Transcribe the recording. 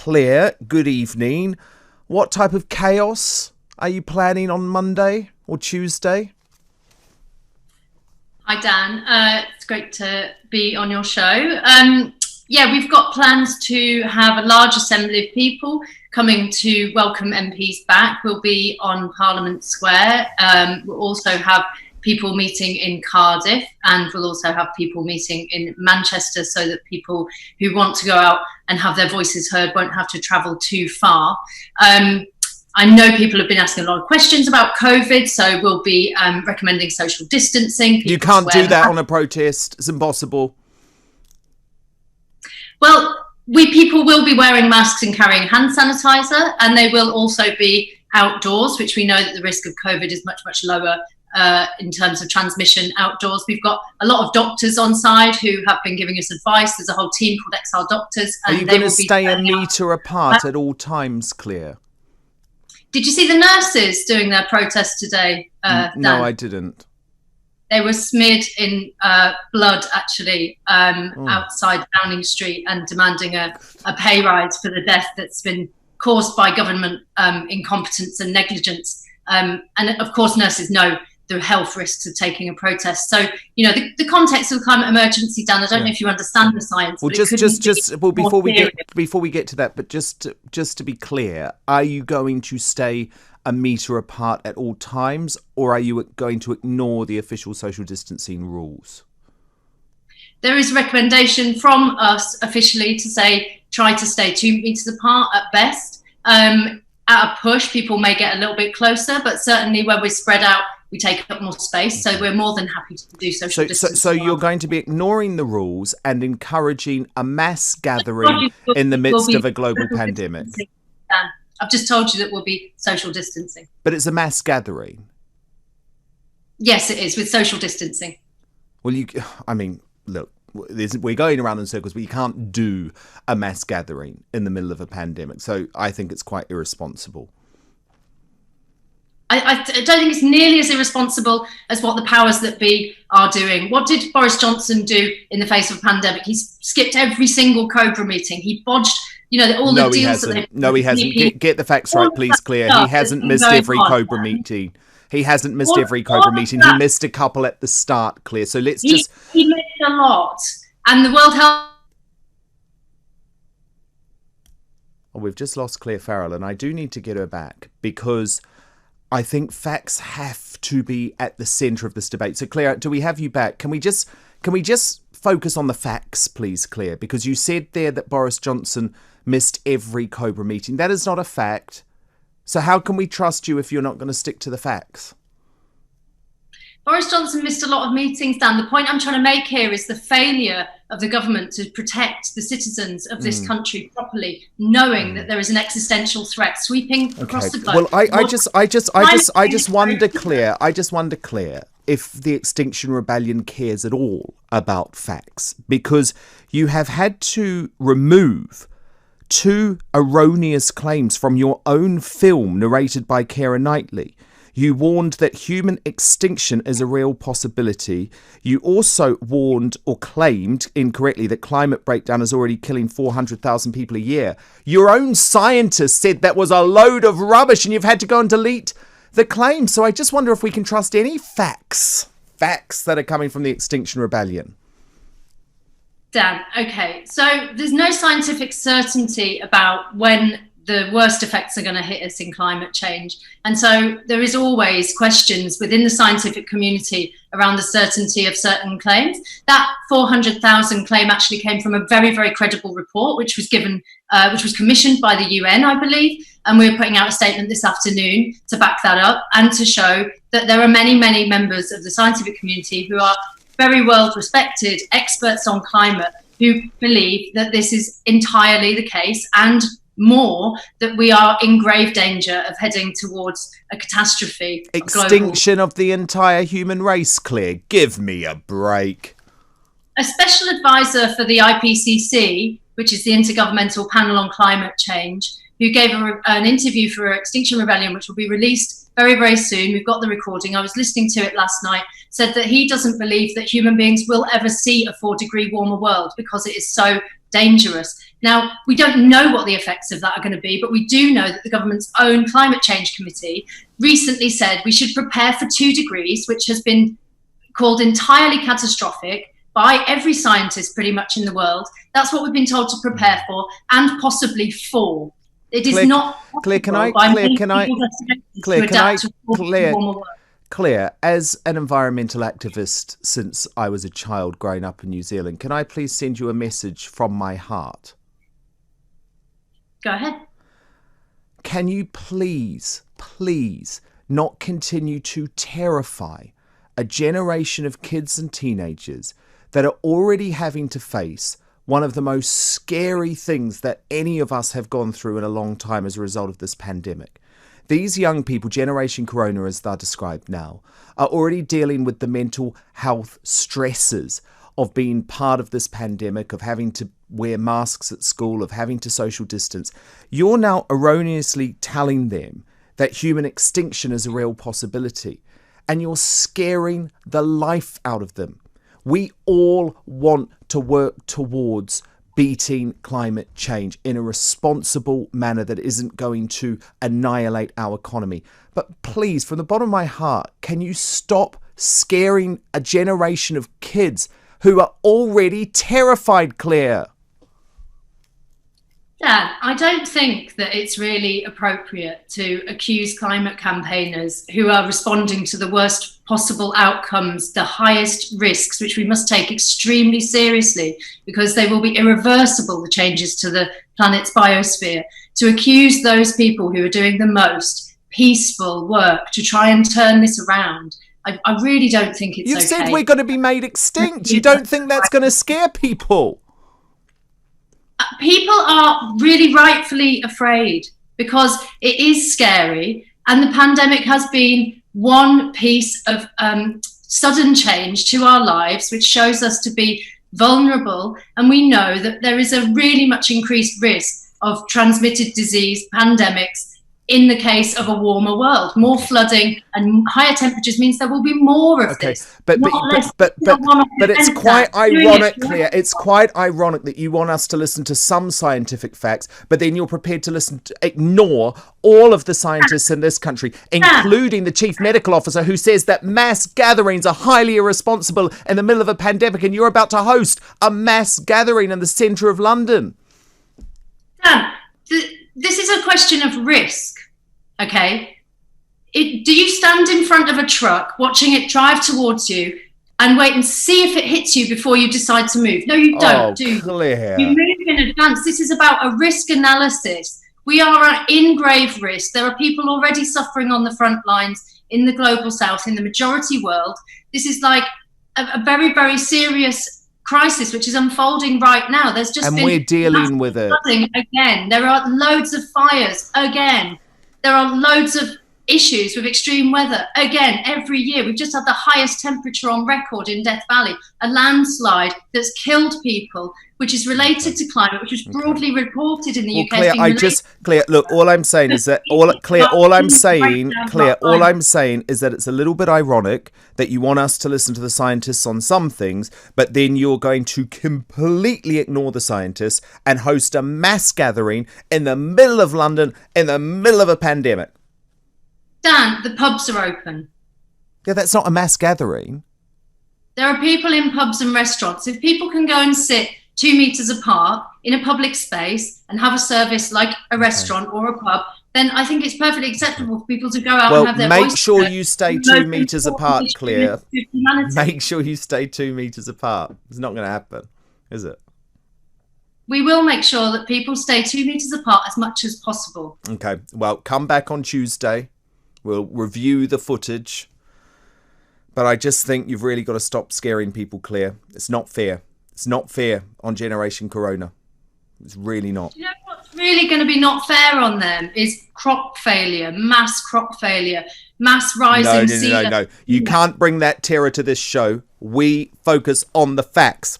Claire, good evening. What type of chaos are you planning on Monday or Tuesday? Hi, Dan. It's great to be on your show. We've got plans to have a large assembly of people coming to welcome MPs back. We'll be on Parliament Square. We'll also have people meeting in Cardiff, and we'll also have people meeting in Manchester, so that people who want to go out and have their voices heard won't have to travel too far. I know people have been asking a lot of questions about COVID, so we'll be recommending social distancing. You can't do that on a protest. It's impossible. Well, people will be wearing masks and carrying hand sanitizer, and they will also be outdoors, which we know that the risk of COVID is much, much lower in terms of transmission outdoors. We've got a lot of doctors on side who have been giving us advice. There's a whole team called XR Doctors. And are you going to stay a metre apart at all times, Claire? Did you see the nurses doing their protest today? No, I didn't. They were smeared in blood, actually, outside Downing Street, and demanding a pay rise for the death that's been caused by government incompetence and negligence. And of course, nurses know the health risks of taking a protest. So, you know, the context of the climate emergency, Dan, I don't know if you understand the science. Well, before we get to that, but just to be clear, are you going to stay a metre apart at all times, or are you going to ignore the official social distancing rules? There is a recommendation from us officially to say try to stay 2 metres apart at best. At a push, people may get a little bit closer, but certainly when we're spread out, we take up more space. So we're more than happy to do social distancing. So you're going to be ignoring the rules and encouraging a mass gathering in the midst of a global pandemic. Dan, I've just told you that we'll be social distancing. But it's a mass gathering. Yes, it is, with social distancing. Well, look, we're going around in circles, but you can't do a mass gathering in the middle of a pandemic. So I think it's quite irresponsible. I don't think it's nearly as irresponsible as what the powers that be are doing. What did Boris Johnson do in the face of a pandemic? He skipped every single COBRA meeting. He bodged, all the deals that they... No, he hasn't. Get the facts right, please, Claire. He hasn't missed every COBRA meeting. He hasn't missed every COBRA meeting. He missed a couple at the start, Claire. So let's just... He missed a lot. And the World Health... Oh, we've just lost Clare Farrell, and I do need to get her back, because I think facts have to be at the centre of this debate. So, Claire, do we have you back? Can we just focus on the facts, please, Claire? Because you said there that Boris Johnson missed every COBRA meeting. That is not a fact. So how can we trust you if you're not going to stick to the facts? Boris Johnson missed a lot of meetings, Dan. The point I'm trying to make here is the failure of the government to protect the citizens of this country properly, knowing that there is an existential threat sweeping across the globe. Well, I just wonder, Claire, if the Extinction Rebellion cares at all about facts, because you have had to remove 2 erroneous claims from your own film narrated by Keira Knightley. You warned that human extinction is a real possibility. You also warned or claimed incorrectly that climate breakdown is already killing 400,000 people a year. Your own scientists said that was a load of rubbish, and you've had to go and delete the claim. So I just wonder if we can trust any facts that are coming from the Extinction Rebellion. Dan, okay, so there's no scientific certainty about when the worst effects are going to hit us in climate change. And so there is always questions within the scientific community around the certainty of certain claims. That 400,000 claim actually came from a very, very credible report, which was commissioned by the UN, I believe. And we're putting out a statement this afternoon to back that up and to show that there are many, many members of the scientific community who are very well respected experts on climate who believe that this is entirely the case, and more, that we are in grave danger of heading towards a catastrophe. Extinction of the entire human race, Claire. Give me a break. A special advisor for the IPCC, which is the Intergovernmental Panel on Climate Change, who gave an interview for Extinction Rebellion, which will be released very, very soon. We've got the recording. I was listening to it last night, said that he doesn't believe that human beings will ever see a 4-degree warmer world because it is so dangerous. Now, we don't know what the effects of that are going to be, but we do know that the government's own climate change committee recently said we should prepare for 2 degrees, which has been called entirely catastrophic by every scientist pretty much in the world. That's what we've been told to prepare for, and possibly 4. It is not Claire, as an environmental activist since I was a child growing up in New Zealand, can I please send you a message from my heart? Go ahead. Can you please not continue to terrify a generation of kids and teenagers that are already having to face one of the most scary things that any of us have gone through in a long time as a result of this pandemic? These young people, Generation Corona as they're described now, are already dealing with the mental health stresses of being part of this pandemic, of having to wear masks at school, of having to social distance. You're now erroneously telling them that human extinction is a real possibility, and you're scaring the life out of them. We all want to work towards beating climate change in a responsible manner that isn't going to annihilate our economy. But please, from the bottom of my heart, can you stop scaring a generation of kids who are already terrified, Claire? Dan, I don't think that it's really appropriate to accuse climate campaigners who are responding to the worst possible outcomes, the highest risks, which we must take extremely seriously because they will be irreversible, the changes to the planet's biosphere, to accuse those people who are doing the most peaceful work to try and turn this around. I really don't think it's okay. You've said we're going to be made extinct. You don't think that's going to scare people? People are really rightfully afraid because it is scary, and the pandemic has been one piece of sudden change to our lives, which shows us to be vulnerable, and we know that there is a really much increased risk of transmitted disease, pandemics, in the case of a warmer world. More flooding and higher temperatures means there will be more of this. But it's quite ironic, Claire. It's quite ironic that you want us to listen to some scientific facts, but then you're prepared to ignore all of the scientists in this country, including the chief medical officer, who says that mass gatherings are highly irresponsible in the middle of a pandemic, and you're about to host a mass gathering in the centre of London. Dan, this is a question of risk, okay? Do you stand in front of a truck, watching it drive towards you, and wait and see if it hits you before you decide to move? No, you don't, do you? Claire. You move in advance. This is about a risk analysis. We are in grave risk. There are people already suffering on the front lines in the global south, in the majority world. This is like a very, very serious crisis which is unfolding right now. There's just and been we're dealing with it again. There are loads of fires again. There are loads of issues with extreme weather again. Every year we've just had the highest temperature on record in Death Valley, a landslide that's killed people, which is related to climate, which was broadly reported in the UK. Claire, look, all I'm saying is that all I'm saying is that it's a little bit ironic that you want us to listen to the scientists on some things, but then you're going to completely ignore the scientists and host a mass gathering in the middle of London in the middle of a pandemic. Dan, the pubs are open. Yeah, that's not a mass gathering. There are people in pubs and restaurants. If people can go and sit 2 meters apart in a public space and have a service like a restaurant or a pub, then I think it's perfectly acceptable for people to go out and have their voice. Make sure you stay 2 meters apart, Claire. Make sure you stay 2 meters apart. It's not going to happen, is it? We will make sure that people stay 2 meters apart as much as possible. Okay. Well, come back on Tuesday. We'll review the footage. But I just think you've really got to stop scaring people, Claire. It's not fair. It's not fair on Generation Corona. It's really not. You know what's really going to be not fair on them is crop failure, mass rising sea level. No. You can't bring that terror to this show. We focus on the facts.